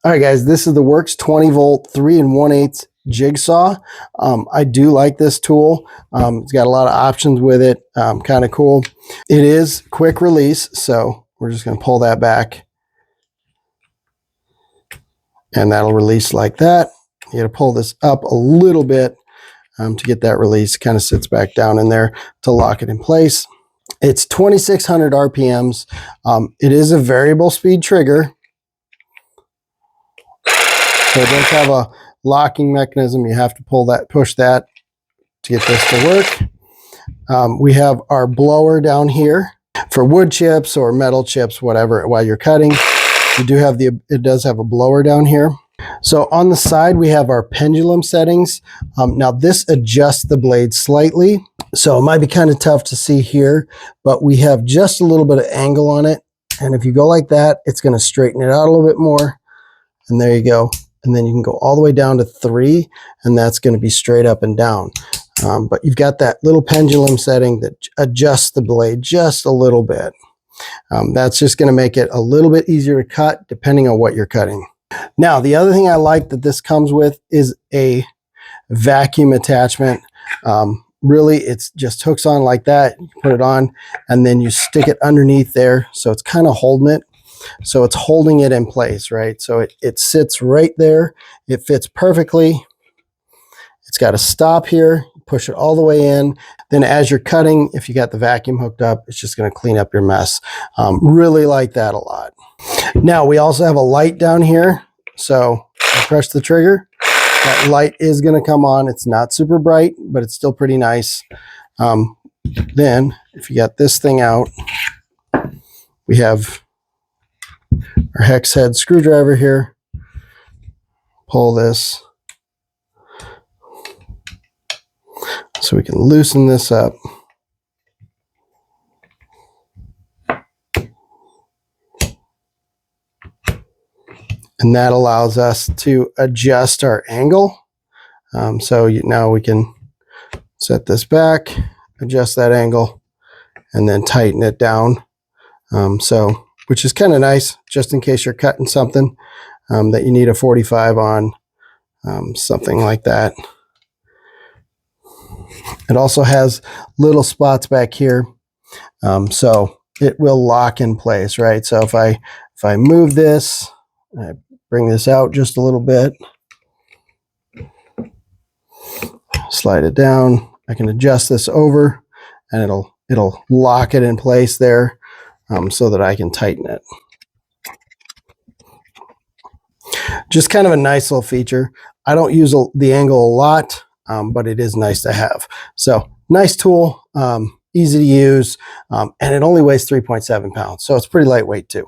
All right, guys, this is the worx 20 volt 3 1/8 jigsaw. I do like this tool. It's got a lot of options with it. Kind of cool. It is quick release, so we're just going to pull that back, and that'll release like that. You got to pull this up a little bit to get that release. Kind of sits back down in there to lock it in place. It's 2,600 RPMs. It is a variable speed trigger. So it does have a locking mechanism. You have to push that to get this to work. We have our blower down here for wood chips or metal chips, whatever, while you're cutting. It does have a blower down here. So on the side, we have our pendulum settings. Now this adjusts the blade slightly. So it might be kind of tough to see here, but we have just a little bit of angle on it. And if you go like that, it's going to straighten it out a little bit more. And there you go. And then you can go all the way down to 3, and that's going to be straight up and down. But you've got that little pendulum setting that adjusts the blade just a little bit. That's just going to make it a little bit easier to cut depending on what you're cutting. Now, the other thing I like that this comes with is a vacuum attachment. Really, it's just hooks on like that. You put it on, and then you stick it underneath there. So it's kind of holding it. So it's holding it in place, right? So it sits right there. It fits perfectly. It's got a stop here. Push it all the way in. Then as you're cutting, if you got the vacuum hooked up, it's just going to clean up your mess. Really like that a lot. Now, we also have a light down here. So I press the trigger. That light is going to come on. It's not super bright, but it's still pretty nice. Then, if you got this thing out, we have our hex head screwdriver here. Pull this so we can loosen this up. And that allows us to adjust our angle. Now we can set this back, adjust that angle, and then tighten it down. Which is kind of nice, just in case you're cutting something that you need a 45 on, something like that. It also has little spots back here, so it will lock in place, right? So if I move this, I bring this out just a little bit, slide it down, I can adjust this over, and it'll lock it in place there. So that I can tighten it. Just kind of a nice little feature. I don't use the angle a lot, but it is nice to have. So nice tool, easy to use, and it only weighs 3.7 pounds. So it's pretty lightweight too.